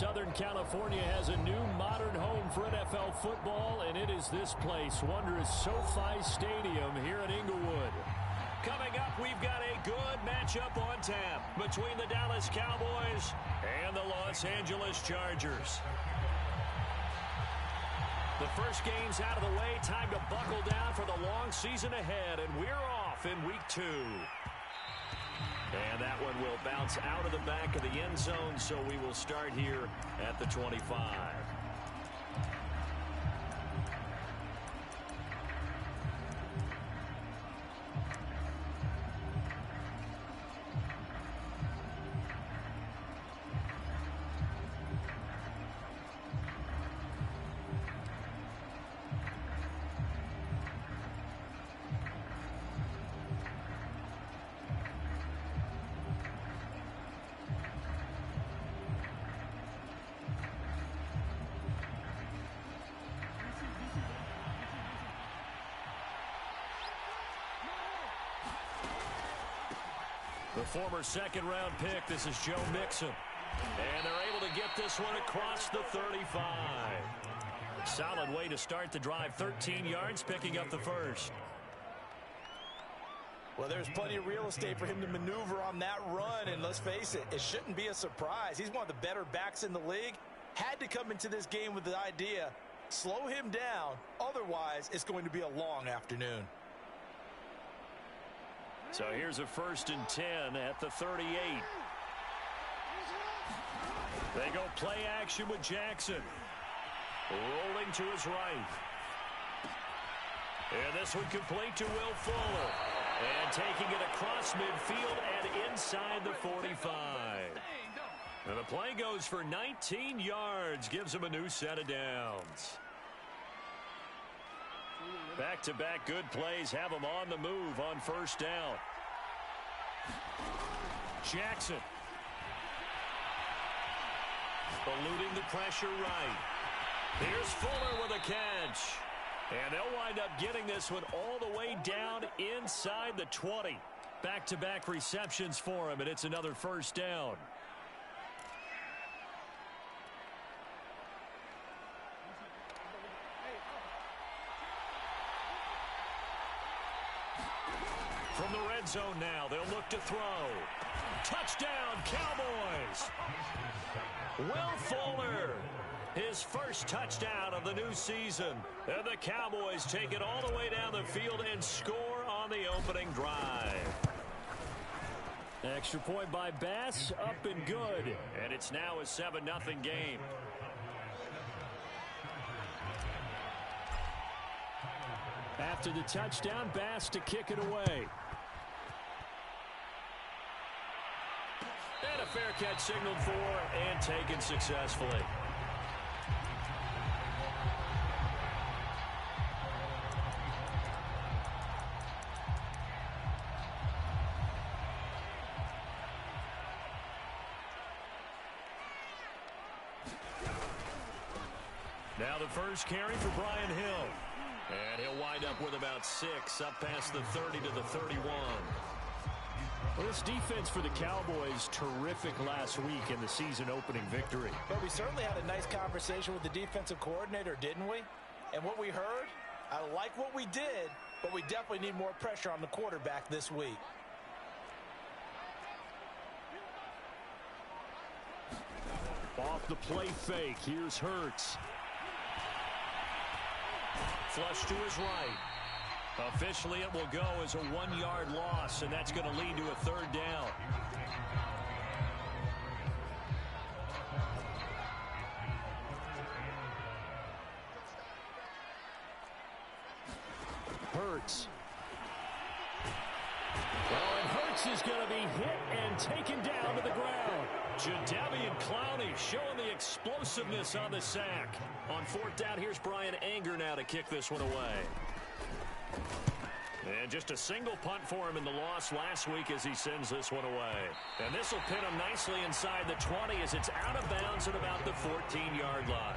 Southern California has a new modern home for NFL football, and it is this place, wondrous SoFi Stadium here in Inglewood. Coming up, we've got a good matchup on tap between the Dallas Cowboys and the Los Angeles Chargers. The first game's out of the way. Time to buckle down for the long season ahead, and we're off in week 2. And that one will bounce out of the back of the end zone, so we will start here at the 25. The former second-round pick, this is Joe Mixon. And they're able to get this one across the 35. Solid way to start the drive, 13 yards, picking up the first. Well, there's plenty of real estate for him to maneuver on that run, and let's face it, it shouldn't be a surprise. He's one of the better backs in the league. Had to come into this game with the idea, slow him down, otherwise it's going to be a long afternoon. So here's a 1st and 10 at the 38. They go play action with Jackson. Rolling to his right. And this one complete to Will Fuller. And taking it across midfield and inside the 45. And the play goes for 19 yards. Gives him a new set of downs. Back-to-back good plays have him on the move on 1st down. Jackson. Eluding the pressure right. Here's Fuller with a catch. And they'll wind up getting this one all the way down inside the 20. Back-to-back receptions for him, and it's another 1st down. From the red zone now, they'll look to throw. Touchdown, Cowboys! Will Fuller, his first touchdown of the new season. And the Cowboys take it all the way down the field and score on the opening drive. Extra point by Bass, up and good. And it's now a 7-0 game. After the touchdown, Bass to kick it away. And a fair catch signaled for and taken successfully. Now the first carry for Brian Hill. And he'll wind up with about 6 up past the 30 to the 31. Well, this defense for the Cowboys, terrific last week in the season opening victory. But we certainly had a nice conversation with the defensive coordinator, didn't we? And what we heard, I like what we did, but we definitely need more pressure on the quarterback this week. Off the play fake, here's Hurts. Flush to his right. Officially, it will go as a 1-yard loss, and that's going to lead to a 3rd down. Hurts. Well, and Hurts is going to be hit and taken down to the ground. Jadeveon Clowney showing the explosiveness on the sack. On 4th down, here's Brian Anger now to kick this one away. And just a single punt for him in the loss last week as he sends this one away. And this will pin him nicely inside the 20 as it's out of bounds at about the 14-yard line.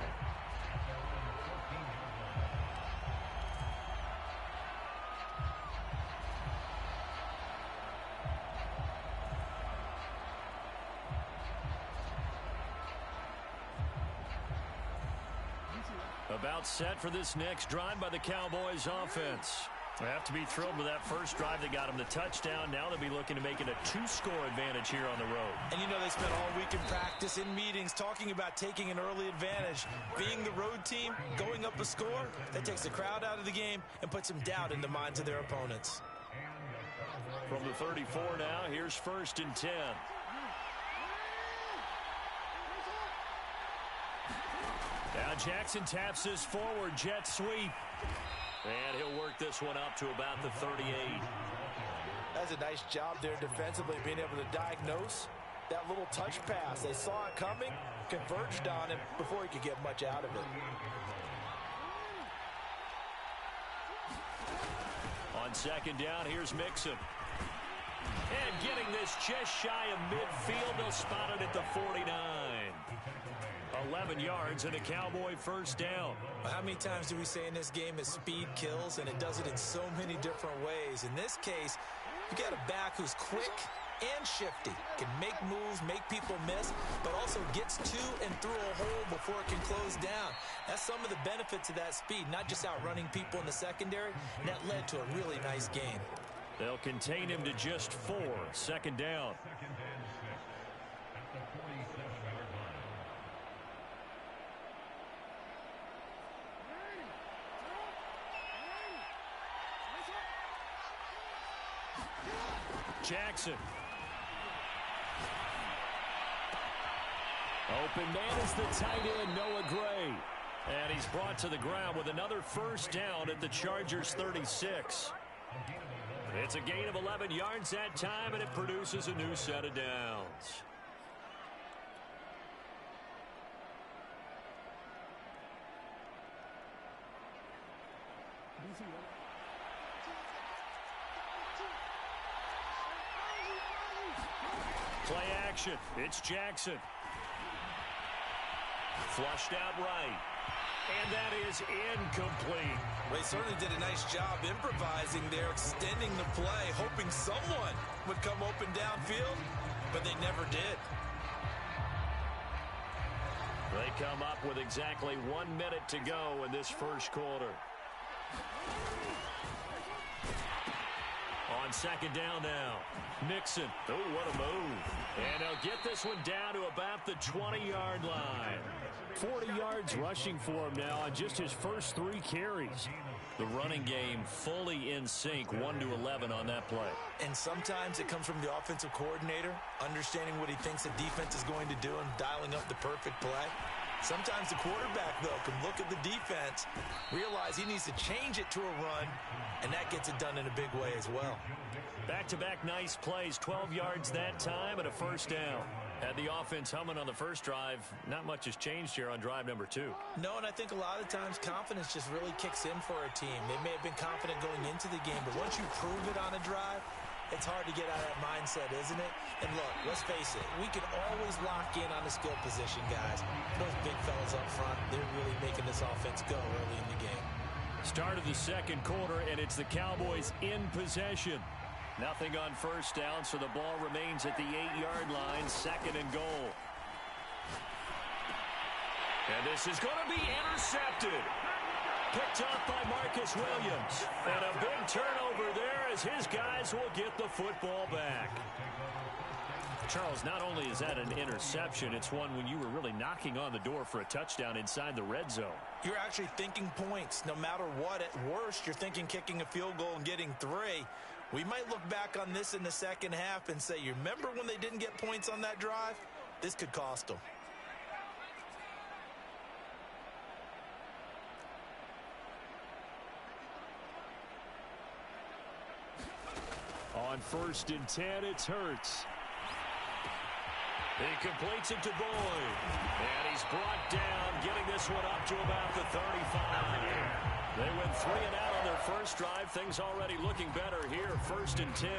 About set for this next drive by the Cowboys offense. They have to be thrilled with that first drive that got them the touchdown. Now they'll be looking to make it a 2-score advantage here on the road. And you know they spent all week in practice, in meetings, talking about taking an early advantage. Being the road team, going up a score, that takes the crowd out of the game and puts some doubt in the minds of their opponents. From the 34 now, here's 1st and 10. Now Jackson taps this forward jet sweep. And he'll work this one up to about the 38. That's a nice job there defensively, being able to diagnose that little touch pass. They saw it coming, converged on him before he could get much out of it. On 2nd down, here's Mixon. And getting this just shy of midfield, they'll spot it at the 49. 11 yards and a Cowboy 1st down. How many times do we say in this game that speed kills, and it does it in so many different ways? In this case, you got a back who's quick and shifty, can make moves, make people miss, but also gets to and through a hole before it can close down. That's some of the benefits of that speed, not just outrunning people in the secondary, and that led to a really nice game. They'll contain him to just 4. 2nd down. Jackson. Open man is the tight end, Noah Gray. And he's brought to the ground with another 1st down at the Chargers 36. It's a gain of 11 yards that time, and it produces a new set of downs. Play action. It's Jackson. Flushed out right. And that is incomplete. They certainly did a nice job improvising there, extending the play, hoping someone would come open downfield, but they never did. They come up with exactly 1 minute to go in this 1st quarter. On 2nd down now. Mixon. Oh, what a move. And they'll get this one down to about the 20-yard line. 40 yards rushing for him now on just his first 3 carries. The running game fully in sync, 1-11 on that play. And sometimes it comes from the offensive coordinator, understanding what he thinks the defense is going to do and dialing up the perfect play. Sometimes the quarterback, though, can look at the defense, realize he needs to change it to a run, and that gets it done in a big way as well. Back-to-back nice plays, 12 yards that time and a 1st down. Had the offense humming on the first drive. Not much has changed here on drive number 2. No, and I think a lot of times confidence just really kicks in for a team. They may have been confident going into the game, but once you prove it on a drive, it's hard to get out of that mindset, isn't it? And look, let's face it, we can always lock in on the skill position, guys. Those big fellas up front, they're really making this offense go early in the game. Start of the 2nd quarter, and it's the Cowboys in possession. Nothing on 1st down, so the ball remains at the 8-yard line, 2nd and goal. And this is going to be intercepted. Picked off by Marcus Williams. And a big turnover there as his guys will get the football back. Charles, not only is that an interception, it's one when you were really knocking on the door for a touchdown inside the red zone. You're actually thinking points. No matter what, at worst, you're thinking kicking a field goal and getting 3. We might look back on this in the 2nd half and say, you remember when they didn't get points on that drive? This could cost them. On 1st and 10, it's Hurts. He completes it to Boyd. And he's brought down, getting this one up to about the 35. They went 3 and out on their first drive. Things already looking better here. 1st and 10.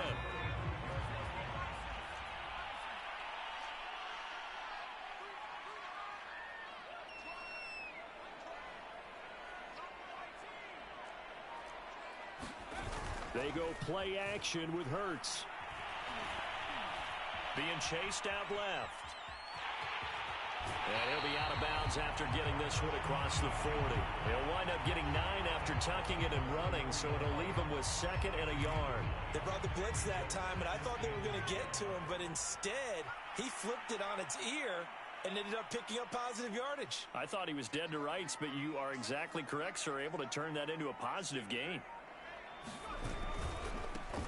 They go play action with Hurts. Being chased out left. And he'll be out of bounds after getting this one across the 40. He'll wind up getting 9 after tucking it and running, so it'll leave him with 2nd and a yard. They brought the blitz that time, and I thought they were going to get to him, but instead, he flipped it on its ear and ended up picking up positive yardage. I thought he was dead to rights, but you are exactly correct, sir. Able to turn that into a positive gain.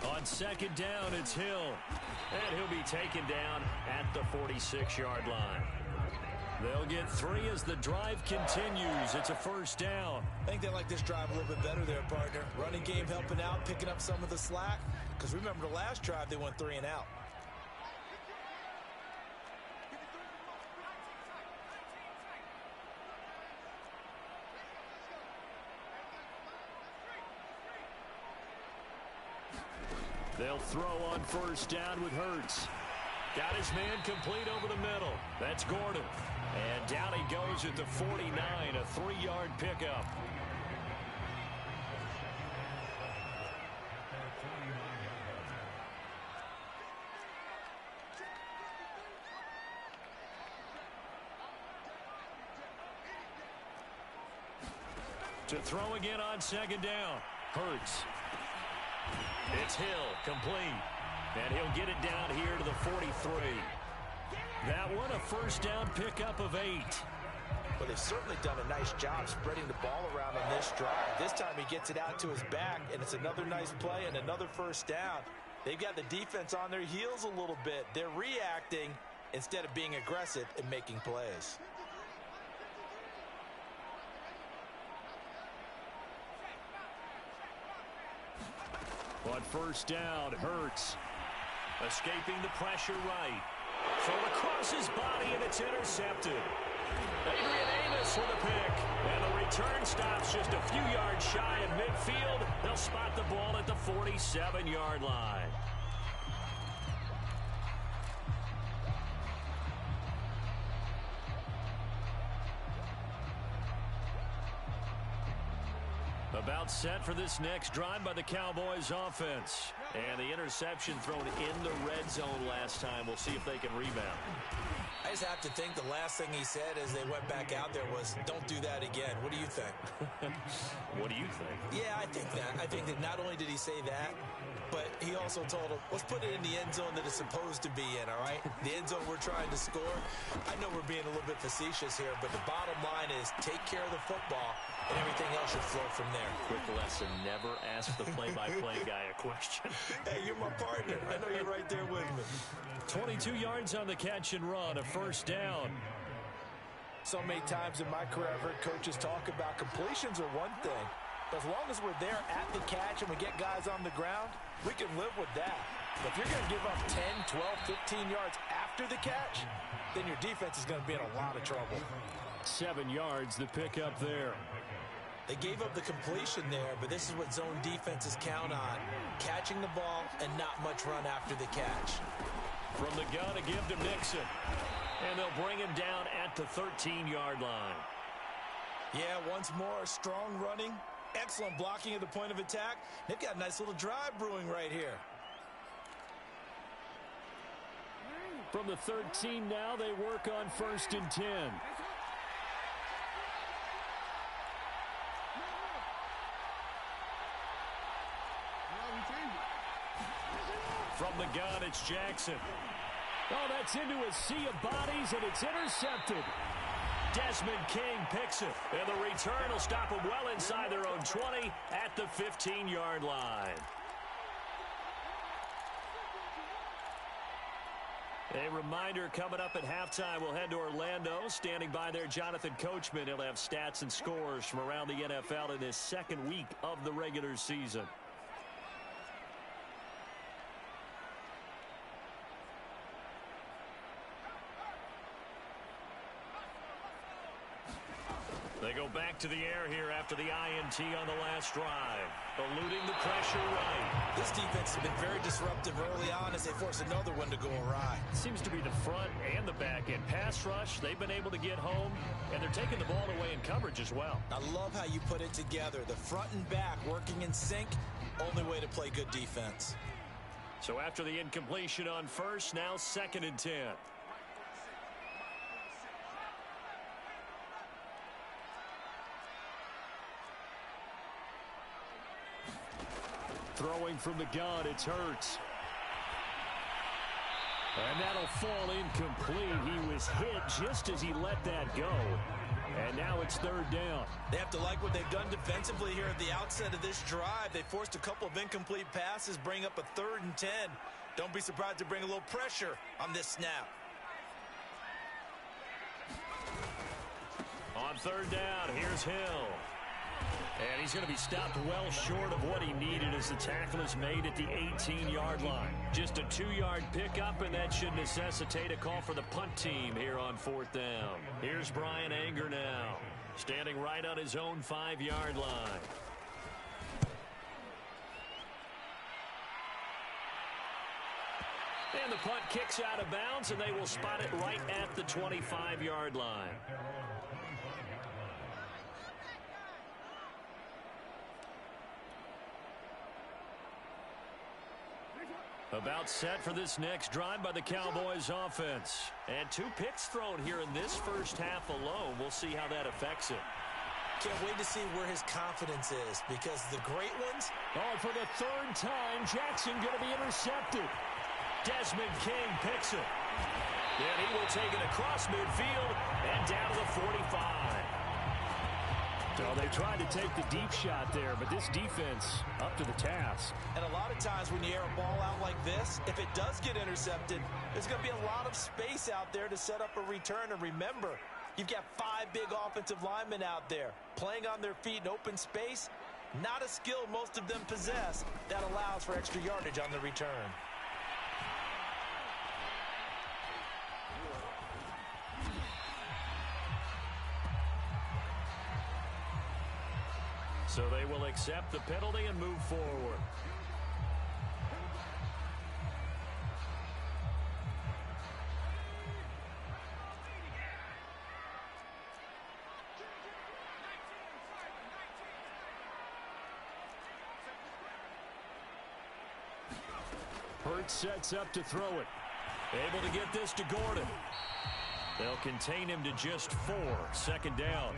On 2nd down, it's Hill. And he'll be taken down at the 46-yard line. They'll get 3 as the drive continues. It's a 1st down. I think they like this drive a little bit better there, partner. Running game helping out, picking up some of the slack. Because remember the last drive, they went 3 and out. They'll throw on 1st down with Hurts. Got his man complete over the middle. That's Gordon. And down he goes at the 49, a 3-yard pickup. To throw again on 2nd down. Hurts. It's Hill, complete. And he'll get it down here to the 43. That one, a 1st down pickup of 8. Well, they've certainly done a nice job spreading the ball around on this drive. This time he gets it out to his back, and it's another nice play and another 1st down. They've got the defense on their heels a little bit. They're reacting instead of being aggressive and making plays. On 1st down, Hurts. Escaping the pressure right. Thrown across his body, and it's intercepted. Adrian Amos with a pick. And the return stops just a few yards shy of midfield. They'll spot the ball at the 47-yard line. About set for this next drive by the Cowboys offense. And the interception thrown in the red zone last time. We'll see if they can rebound. I just have to think the last thing he said as they went back out there was, don't do that again. What do you think? What do you think? Yeah, I think that. I think that not only did he say that, but he also told him, let's put it in the end zone that it's supposed to be in, all right? The end zone we're trying to score. I know we're being a little bit facetious here, but the bottom line is take care of the football, and everything else should flow from there. Quick lesson, never ask the play-by-play guy a question. Hey, you're my partner. I know you're right there with me. 22 yards on the catch and run, a 1st down. So many times in my career, I've heard coaches talk about completions are one thing. But as long as we're there at the catch and we get guys on the ground, we can live with that. But if you're going to give up 10, 12, 15 yards after the catch, then your defense is going to be in a lot of trouble. 7 yards, the pickup there. They gave up the completion there, but this is what zone defenses count on. Catching the ball and not much run after the catch. From the gun, a give to Mixon. And they'll bring him down at the 13-yard line. Yeah, once more, strong running. Excellent blocking at the point of attack. They've got a nice little drive brewing right here. From the 13 now, they work on 1st and 10. From the gun, it's Jackson. Oh, that's into a sea of bodies, and it's intercepted. Desmond King picks it, and the return will stop them well inside their own 20 at the 15-yard line. A reminder, coming up at halftime, we'll head to Orlando. Standing by there, Jonathan Coachman. He'll have stats and scores from around the NFL in his 2nd week of the regular season. They go back to the air here after the INT on the last drive. Eluding the pressure right. This defense has been very disruptive early on as they force another one to go awry. Seems to be the front and the back end. Pass rush, they've been able to get home, and they're taking the ball away in coverage as well. I love how you put it together. The front and back working in sync, only way to play good defense. So after the incompletion on 1st, now 2nd and 10. Throwing from the gun, it's Hurts. And that'll fall incomplete. He was hit just as he let that go. And now it's third down. They have to like what they've done defensively here at the outset of this drive. They forced a couple of incomplete passes, bring up a 3rd and 10. Don't be surprised to bring a little pressure on this snap. On third down, here's Hill. And he's going to be stopped well short of what he needed as the tackle is made at the 18-yard line. Just a 2-yard pickup, and that should necessitate a call for the punt team here on 4th down. Here's Brian Anger now, standing right on his own 5-yard line. And the punt kicks out of bounds, and they will spot it right at the 25-yard line. About set for this next drive by the Cowboys offense. And 2 picks thrown here in this first half alone. We'll see how that affects it. Can't wait to see where his confidence is, because the great ones... Oh, for the 3rd time, Jackson going to be intercepted. Desmond King picks it. And he will take it across midfield and down to the 45. So they tried to take the deep shot there, but this defense up to the task. And a lot of times when you air a ball out like this, if it does get intercepted, there's going to be a lot of space out there to set up a return. And remember, you've got 5 big offensive linemen out there playing on their feet in open space. Not a skill most of them possess that allows for extra yardage on the return. So they will accept the penalty and move forward. Hurts sets up to throw it. Able to get this to Gordon. They'll contain him to just 4. 2nd down.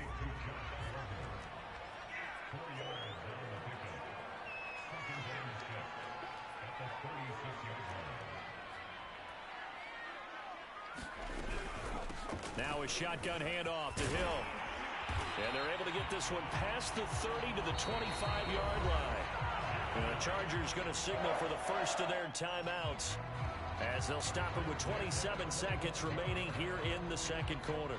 Now a shotgun handoff to Hill. And they're able to get this one past the 30 to the 25-yard line. And the Chargers going to signal for the first of their timeouts, as they'll stop it with 27 seconds remaining here in the 2nd quarter.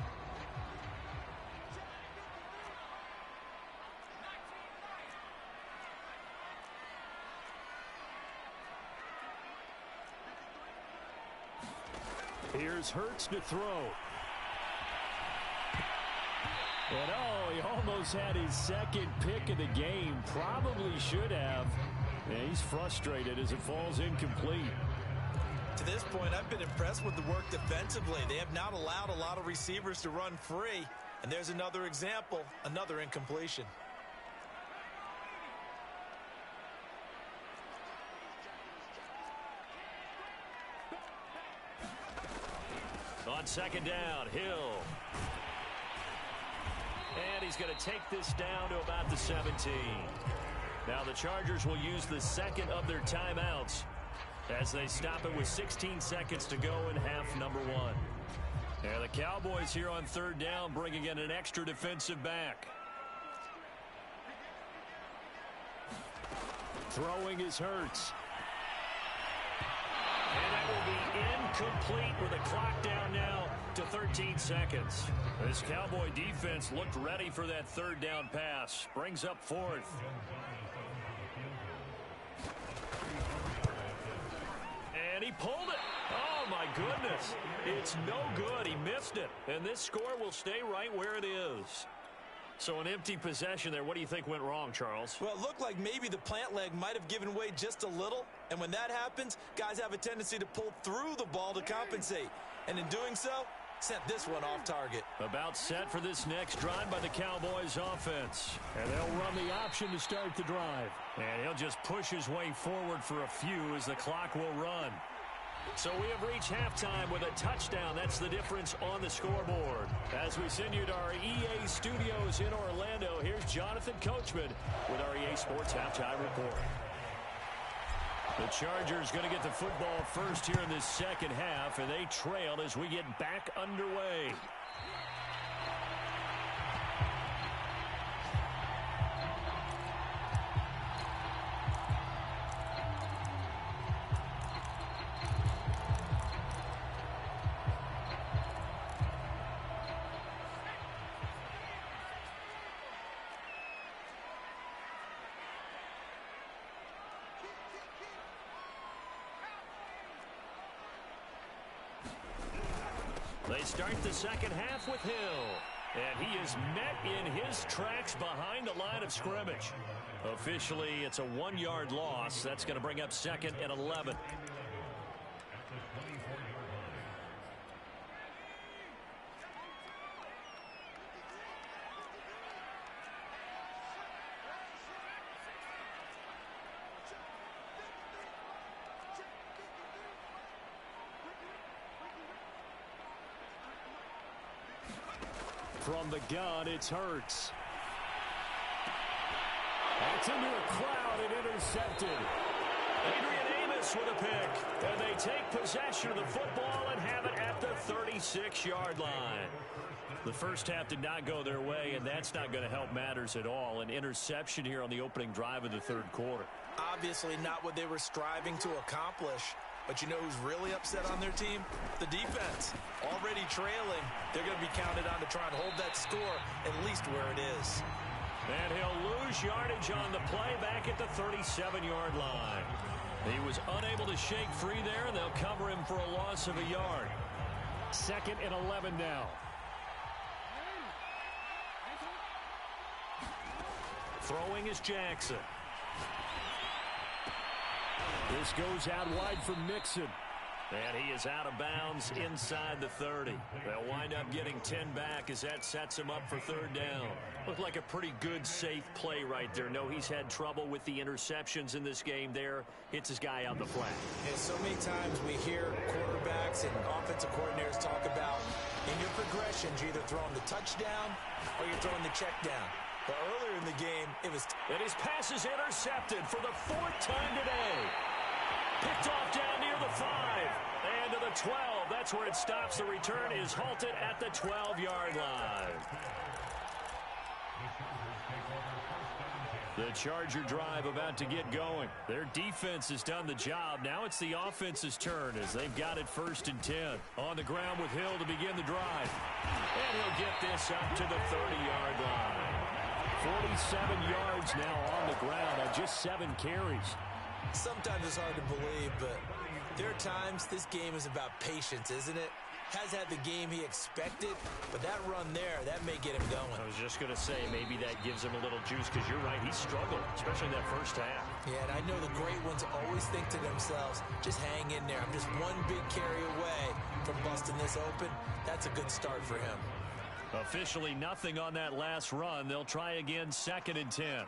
Here's Hurts to throw. And oh, he almost had his 2nd pick of the game. Probably should have. And he's frustrated as it falls incomplete. To this point, I've been impressed with the work defensively. They have not allowed a lot of receivers to run free. And there's another example, another incompletion. On 2nd down, Hill. And he's going to take this down to about the 17. Now the Chargers will use the 2nd of their timeouts as they stop it with 16 seconds to go in half number 1. And the Cowboys here on 3rd down bringing in an extra defensive back. Throwing is Hurts. And that will be incomplete with a clock down now to 13 seconds. This Cowboy defense looked ready for that 3rd down pass. Brings up 4th. And he pulled it. Oh, my goodness. It's no good. He missed it. And this score will stay right where it is. So an empty possession there. What do you think went wrong, Charles? Well, it looked like maybe the plant leg might have given way just a little. And when that happens, guys have a tendency to pull through the ball to compensate. And in doing so, sent this one off target. About set for this next drive by the Cowboys offense. And they'll run the option to start the drive. And he'll just push his way forward for a few as the clock will run. So we have reached halftime with a touchdown. That's the difference on the scoreboard. As we send you to our EA studios in Orlando, here's Jonathan Coachman with our EA Sports Halftime Report. The Chargers going to get the football first here in this second half, and they trail as we get back underway. They start the second half with Hill. And he is met in his tracks behind the line of scrimmage. Officially, it's a 1-yard loss. That's going to bring up 2nd and 11. From the gun, it's Hurts. That's into a crowd and intercepted. Adrian Amos with a pick. And they take possession of the football and have it at the 36-yard line. The first half did not go their way, and that's not going to help matters at all. An interception here on the opening drive of the third quarter. Obviously not what they were striving to accomplish. But you know who's really upset on their team? The defense. Already trailing. They're going to be counted on to try and hold that score at least where it is. And he'll lose yardage on the play back at the 37-yard line. He was unable to shake free there, and they'll cover him for a loss of a yard. 2nd and 11 now. Throwing is Jackson. This goes out wide for Mixon. And he is out of bounds inside the 30. They'll wind up getting 10 back as that sets him up for third down. Looked like a pretty good, safe play right there. No, he's had trouble with the interceptions in this game there. Hits his guy out the flat. And so many times we hear quarterbacks and offensive coordinators talk about in your progressions, you're either throwing the touchdown or you're throwing the check down. But earlier in the game, it was... And his pass is intercepted for the 4th time today. Picked off down near the 5. And to the 12. That's where it stops. The return is halted at the 12-yard line. The Charger drive about to get going. Their defense has done the job. Now it's the offense's turn as they've got it 1st and 10. On the ground with Hill to begin the drive. And he'll get this up to the 30-yard line. 47 yards now on the ground on just 7 carries. Sometimes it's hard to believe, but there are times this game is about patience, isn't it? Has had the game he expected, but that run there, that may get him going. I was just going to say, maybe that gives him a little juice, because you're right, he struggled, especially in that first half. Yeah, and I know the great ones always think to themselves, just hang in there. I'm just one big carry away from busting this open. That's a good start for him. Officially nothing on that last run. They'll try again 2nd and 10.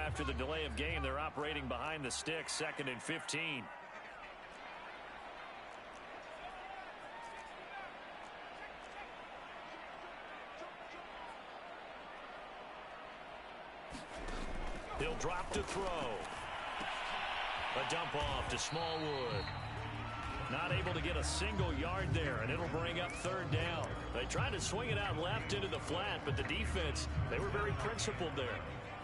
After the delay of game, they're operating behind the sticks, 2nd and 15. He'll drop to throw. A dump off to Smallwood. Not able to get a single yard there, and it'll bring up 3rd down. They tried to swing it out left into the flat, but the defense, they were very principled there.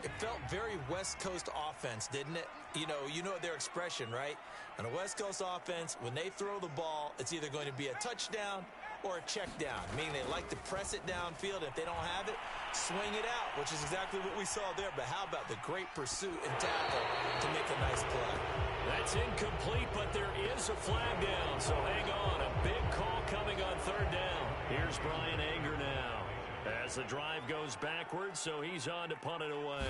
It felt very West Coast offense, didn't it? You know their expression, right? On a West Coast offense, when they throw the ball, it's either going to be a touchdown or a check down, meaning they like to press it downfield. If they don't have it, swing it out, which is exactly what we saw there. But how about the great pursuit and tackle to make a nice play? That's incomplete, but there is a flag down, so hang on. A big call coming on 3rd down. Here's Brian Anger now. As the drive goes backwards, so he's on to punt it away.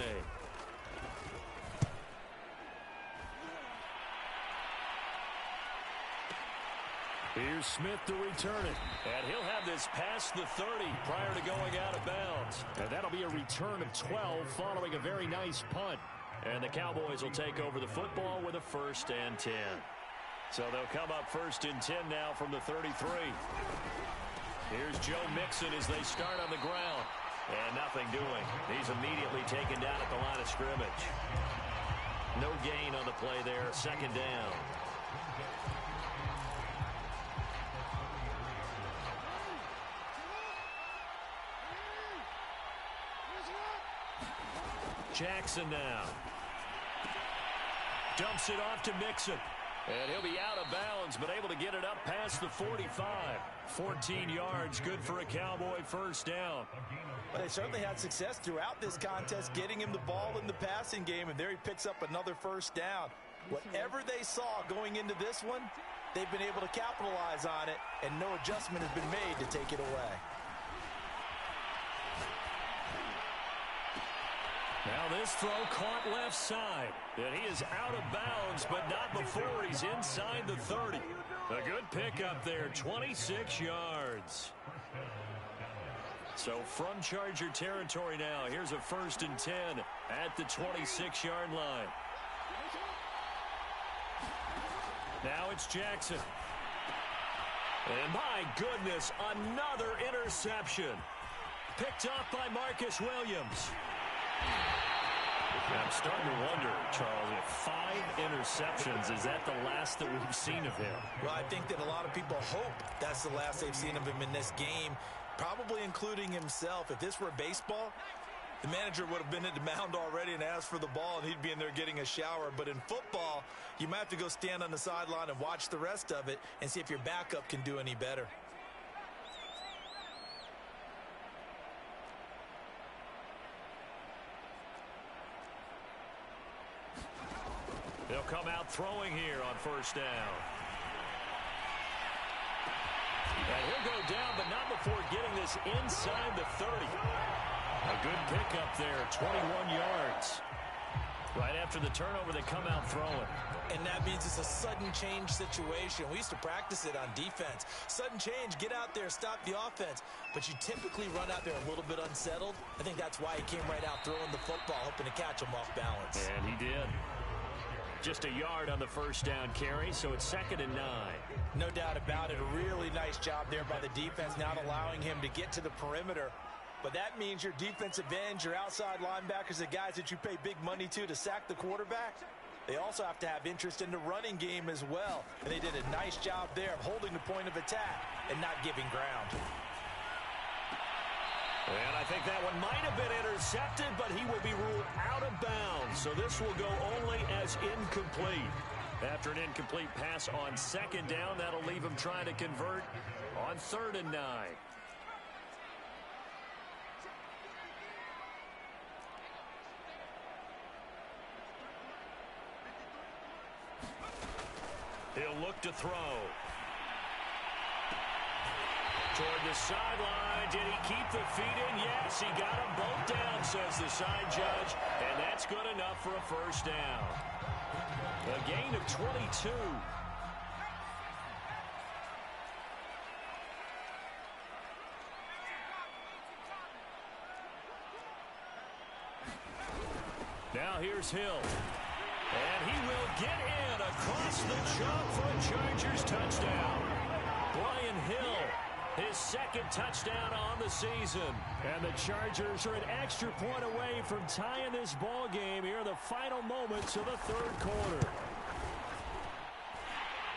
Here's Smith to return it. And he'll have this past the 30 prior to going out of bounds. And that'll be a return of 12 following a very nice punt. And the Cowboys will take over the football with a 1st and 10. So they'll come up 1st and 10 now from the 33. Here's Joe Mixon as they start on the ground. And nothing doing. He's immediately taken down at the line of scrimmage. No gain on the play there. 2nd down. Jackson now. Dumps it off to Mixon. And he'll be out of bounds, but able to get it up past the 45. 14 yards, good for a Cowboy 1st down. Well, they certainly had success throughout this contest, getting him the ball in the passing game, and there he picks up another 1st down. Whatever they saw going into this one, they've been able to capitalize on it, and no adjustment has been made to take it away. Now this throw caught left side. And he is out of bounds, but not before he's inside the 30. A good pickup there, 26 yards. So from Charger territory now, here's a 1st and 10 at the 26-yard line. Now it's Jackson. And my goodness, another interception. Picked off by Marcus Williams. I'm starting to wonder, Charles, if 5 interceptions, is that the last that we've seen of him? Well, I think that a lot of people hope that's the last they've seen of him in this game, probably including himself. If this were baseball, the manager would have been at the mound already and asked for the ball, and he'd be in there getting a shower. But in football, you might have to go stand on the sideline and watch the rest of it and see if your backup can do any better. They'll come out throwing here on 1st down. And he'll go down, but not before getting this inside the 30. A good pickup there, 21 yards. Right after the turnover, they come out throwing. And that means it's a sudden change situation. We used to practice it on defense. Sudden change, get out there, stop the offense. But you typically run out there a little bit unsettled. I think that's why he came right out throwing the football, hoping to catch him off balance. And he did. Just a yard on the 1st down carry, so it's 2nd and 9. No doubt about it. A really nice job there by the defense, not allowing him to get to the perimeter. But that means your defensive ends, your outside linebackers, the guys that you pay big money to sack the quarterback, they also have to have interest in the running game as well. And they did a nice job there of holding the point of attack and not giving ground. And I think that one might have been intercepted, but he will be ruled out of bounds. So this will go only as incomplete. After an incomplete pass on 2nd down, that'll leave him trying to convert on 3rd and 9. He'll look to throw. Toward the sideline. Did he keep the feet in? Yes, he got them both down, says the side judge. And that's good enough for a 1st down. A gain of 22. Now here's Hill. And he will get in across the chalk for a Chargers touchdown. Brian Hill, his 2nd touchdown on the season. And the Chargers are an extra point away from tying this ball game here in the final moments of the 3rd quarter.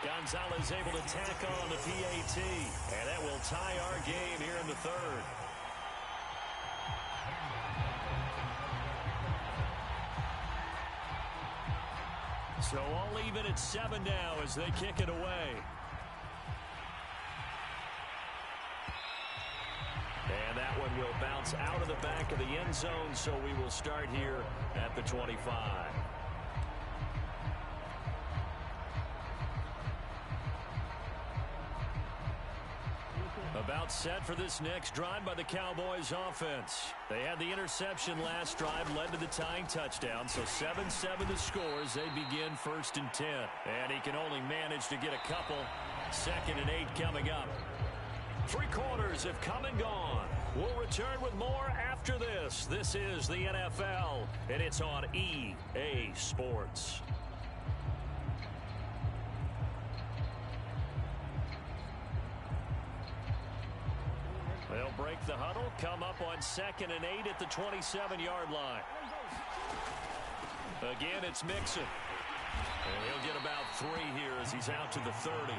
Gonzalez able to tack on the PAT. And that will tie our game here in the 3rd. So all even at 7 now as they kick it away. And that one will bounce out of the back of the end zone, so we will start here at the 25. About set for this next drive by the Cowboys offense. They had the interception last drive, led to the tying touchdown, so 7-7 the score as they begin 1st and 10. And he can only manage to get a couple 2nd and 8 coming up. 3 quarters have come and gone. We'll return with more after this. This is the NFL, and it's on EA Sports. They'll break the huddle, come up on 2nd and 8 at the 27-yard line. Again, it's Mixon. And he'll get about 3 here as he's out to the 30.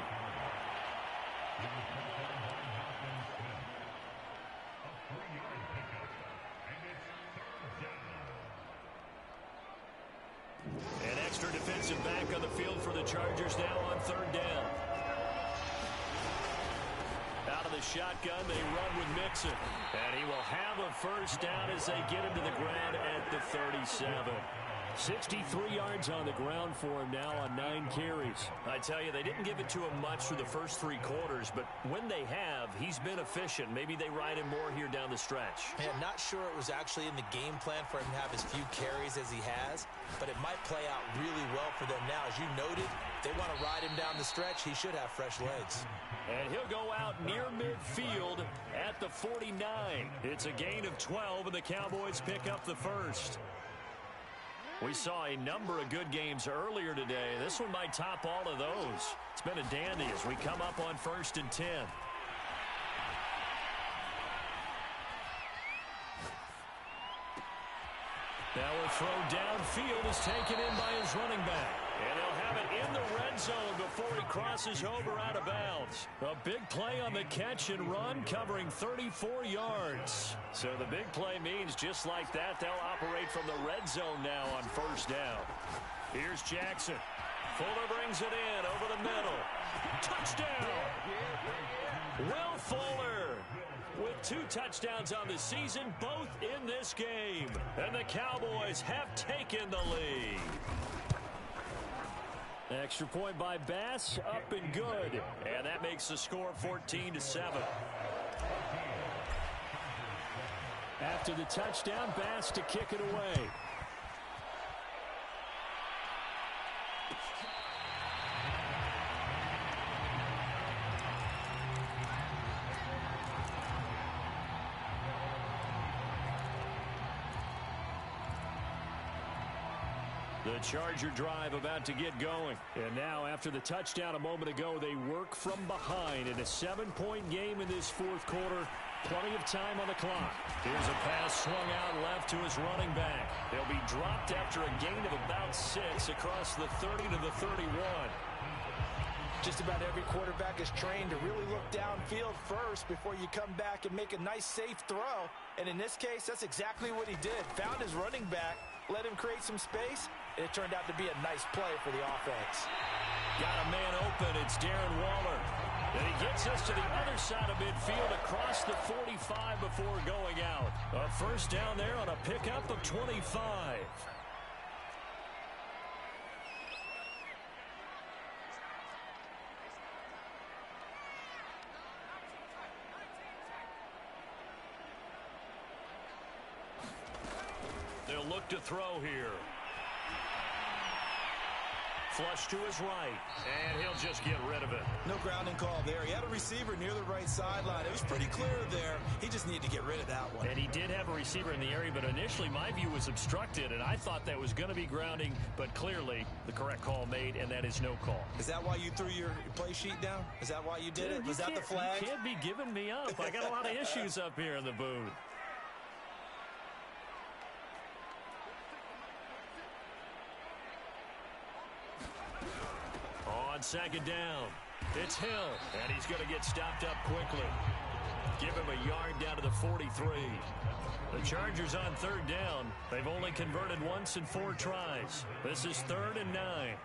An extra defensive back on the field for the Chargers now on 3rd down. Out of the shotgun, they run with Mixon. And he will have a 1st down as they get him to the ground at the 37. 63 yards on the ground for him now on 9 carries. I tell you, they didn't give it to him much through the first 3 quarters, but when they have, he's been efficient. Maybe they ride him more here down the stretch. Man, not sure it was actually in the game plan for him to have as few carries as he has, but it might play out really well for them now. As you noted, if they want to ride him down the stretch, he should have fresh legs. And he'll go out near midfield at the 49. It's a gain of 12, and the Cowboys pick up the 1st. We saw a number of good games earlier today. This one might top all of those. It's been a dandy as we come up on 1st and 10. Now a throw downfield is taken in by his running back. And they'll have it in the red zone before he crosses over out of bounds. A big play on the catch and run covering 34 yards. So the big play means just like that, they'll operate from the red zone now on 1st down. Here's Jackson. Fuller brings it in over the middle. Touchdown! Will Fuller with 2 touchdowns on the season, both in this game. And the Cowboys have taken the lead. Extra point by Bass, up and good. And that makes the score 14-7. After the touchdown, Bass to kick it away. The Charger drive about to get going. And now, after the touchdown a moment ago, they work from behind in a 7-point game in this 4th quarter. Plenty of time on the clock. Here's a pass swung out left to his running back. They'll be dropped after a gain of about 6 across the 30 to the 31. Just about every quarterback is trained to really look downfield first before you come back and make a nice, safe throw. And in this case, that's exactly what he did. Found his running back, let him create some space, and it turned out to be a nice play for the offense. Got a man open. It's Darren Waller. And he gets us to the other side of midfield across the 45 before going out. A 1st down there on a pickup of 25. They'll look to throw here. Flush to his right, and he'll just get rid of it. No grounding call there. He had a receiver near the right sideline. It was pretty clear there. He just needed to get rid of that one. And he did have a receiver in the area, but initially my view was obstructed, and I thought that was going to be grounding, but clearly the correct call made, and that is no call. Is that why you threw your play sheet down? Is that why you did it? Was that the flag? You can't be giving me up. I got a lot of issues up here in the booth. On 2nd down, it's Hill, and he's going to get stopped up quickly. Give him a yard down to the 43. The Chargers on 3rd down. They've only converted once in 4 tries. This is 3rd and 9.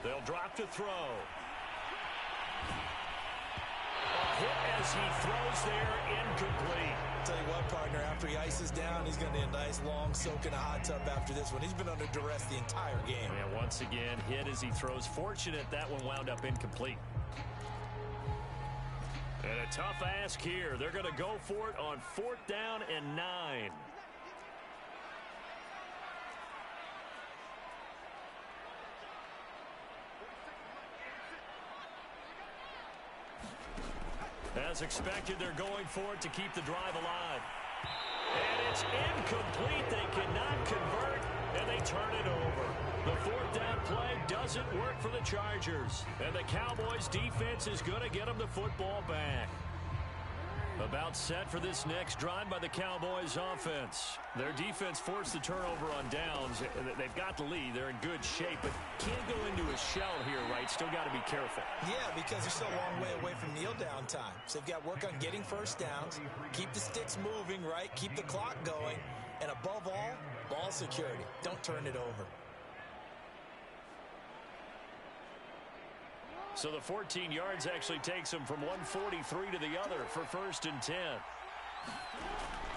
They'll drop to throw. A hit as he throws there, incomplete. Tell you what, partner, after he ices down, he's going to need a nice long soak in a hot tub after this one. He's been under duress the entire game. And once again, hit as he throws. Fortunate that one wound up incomplete. And a tough ask here. They're going to go for it on 4th down and 9. As expected, they're going for it to keep the drive alive. And it's incomplete. They cannot convert, and they turn it over. The fourth down play doesn't work for the Chargers. And the Cowboys' defense is going to get them the football back. About set for this next drive by the Cowboys offense. Their defense forced the turnover on downs. They've got the lead. They're in good shape, but can't go into a shell here, right? Still got to be careful. Yeah, because they're still a long way away from kneel down time. So they've got to work on getting first downs, keep the sticks moving, right? Keep the clock going. And above all, ball security. Don't turn it over. So the 14 yards actually takes him from 143 to the other for 1st and 10.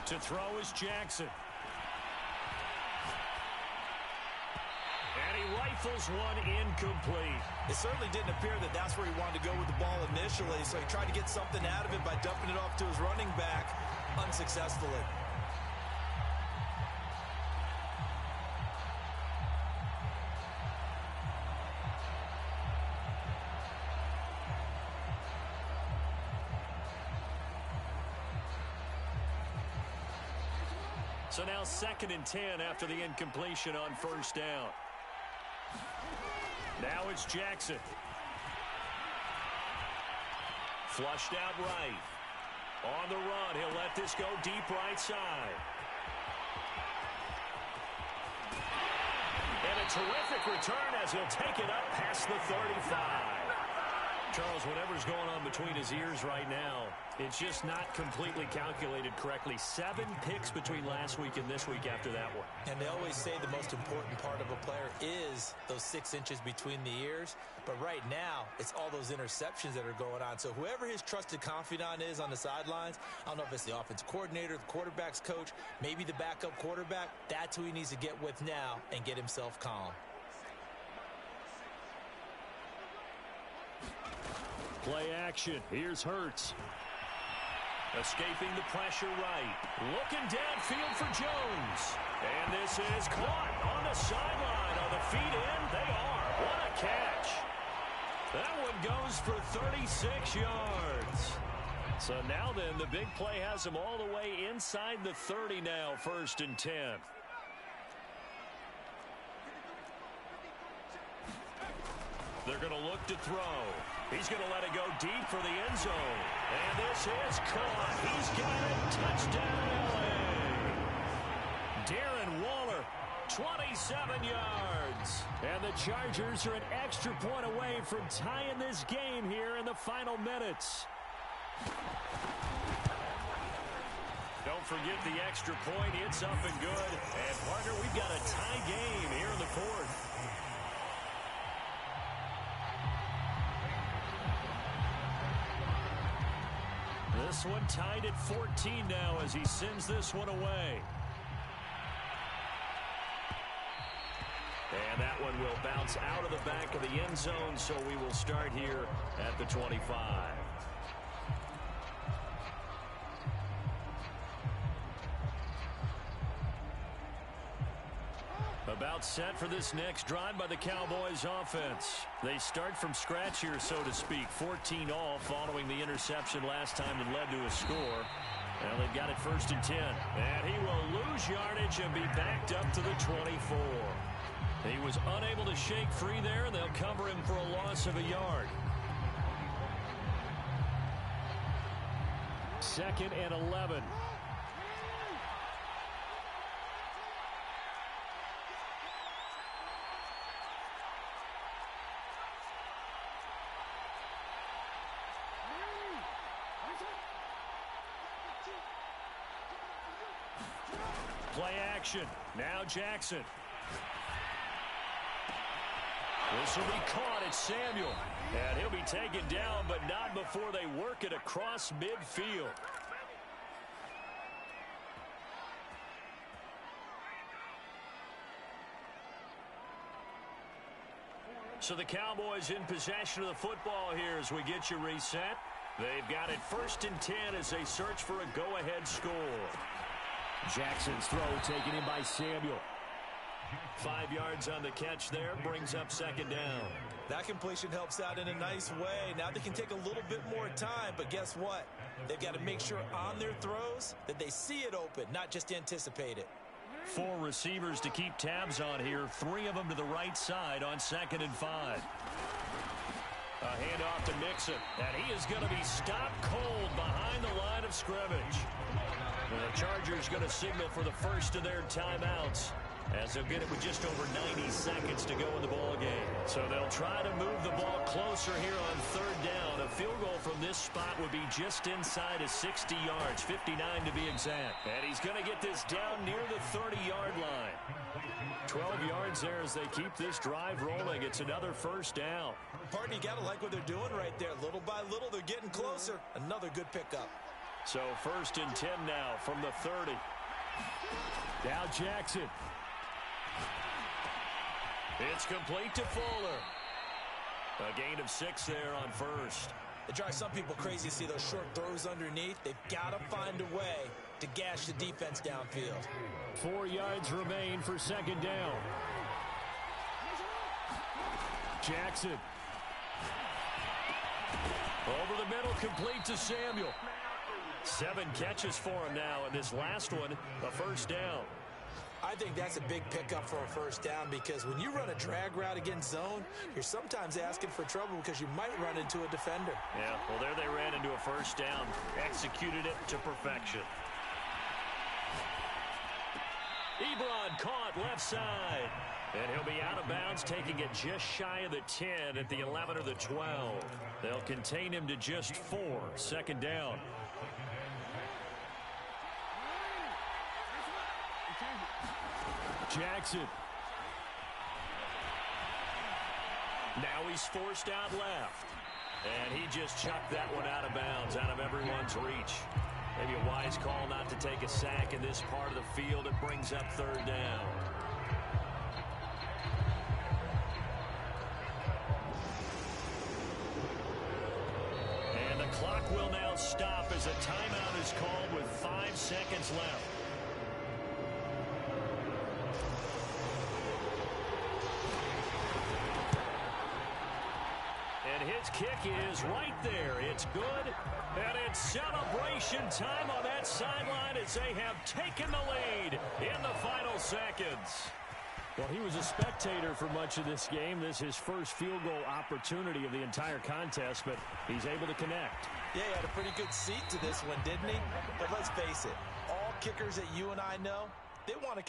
To throw is Jackson. And he rifles one incomplete. It certainly didn't appear that that's where he wanted to go with the ball initially, so he tried to get something out of it by dumping it off to his running back unsuccessfully. So now 2nd and 10 after the incompletion on 1st down. Now it's Jackson. Flushed out right. On the run, he'll let this go deep right side. And a terrific return as he'll take it up past the 35. Charles, whatever's going on between his ears right now, it's just not completely calculated correctly. 7 picks between last week and this week after that one. And they always say the most important part of a player is those 6 inches between the ears. But right now, it's all those interceptions that are going on. So whoever his trusted confidant is on the sidelines, I don't know if it's the offensive coordinator, the quarterback's coach, maybe the backup quarterback, that's who he needs to get with now and get himself calm. Play action. Here's Hurts. Escaping the pressure right. Looking downfield for Jones. And this is caught on the sideline. Are the feet in? They are. What a catch. That one goes for 36 yards. So now then, the big play has him all the way inside the 30 now, 1st and 10. They're going to look to throw. He's going to let it go deep for the end zone. And this is caught. He's got it. Touchdown, LA. Darren Waller, 27 yards. And the Chargers are an extra point away from tying this game here in the final minutes. Don't forget the extra point. It's up and good. And, partner, we've got a tie game here in the 4th. This one tied at 14 now as he sends this one away. And that one will bounce out of the back of the end zone, so we will start here at the 25. About set for this next drive by the Cowboys offense. They start from scratch here, so to speak. 14 all following the interception last time that led to a score. Well, they've got it 1st and 10. And he will lose yardage and be backed up to the 24. He was unable to shake free there, and they'll cover him for a loss of a yard. 2nd and 11. Play action. Now Jackson. This will be caught at Samuel. And he'll be taken down, but not before they work it across midfield. So the Cowboys in possession of the football here as we get you reset. They've got it 1st and 10 as they search for a go-ahead score. Jackson's throw taken in by Samuel. 5 yards on the catch there, brings up second down. That completion helps out in a nice way. Now they can take a little bit more time, but guess what? They've got to make sure on their throws that they see it open, not just anticipate it. 4 receivers to keep tabs on here. 3 of them to the right side on 2nd and 5. A handoff to Mixon, and he is going to be stopped cold behind the line of scrimmage. The Chargers going to signal for the first of their timeouts, as they'll get it with just over 90 seconds to go in the ball game. So they'll try to move the ball closer here on 3rd down. A field goal from this spot would be just inside of 60 yards, 59 to be exact. And he's going to get this down near the 30-yard line. 12 yards there as they keep this drive rolling. It's another first down. Partner, you got to like what they're doing right there. Little by little, they're getting closer. Another good pickup. So 1st and 10 now from the 30. Now Jackson. It's complete to Fuller. A gain of 6 there on 1st. It drives some people crazy to see those short throws underneath. They've got to find a way to gash the defense downfield. 4 yards remain for 2nd down. Jackson. Over the middle, complete to Samuel. 7 catches for him now, and this last one, a first down. I think that's a big pickup for a first down, because when you run a drag route against zone, you're sometimes asking for trouble because you might run into a defender. Yeah, well, there they ran into a first down. Executed it to perfection. Ebron caught left side. And he'll be out of bounds, taking it just shy of the 10 at the 11 or the 12. They'll contain him to just 4. 2nd down. Jackson. Now he's forced out left. And he just chucked that one out of bounds, out of everyone's reach. Maybe a wise call not to take a sack in this part of the field. It brings up 3rd down. And the clock will now stop as a timeout is called with 5 seconds left. And his kick is right there. It's good. And it's celebration time on that sideline as they have taken the lead in the final seconds. Well, he was a spectator for much of this game. This is his first field goal opportunity of the entire contest, but he's able to connect. Yeah, he had a pretty good seat to this one, didn't he? But let's face it, all kickers that you and I know, they want to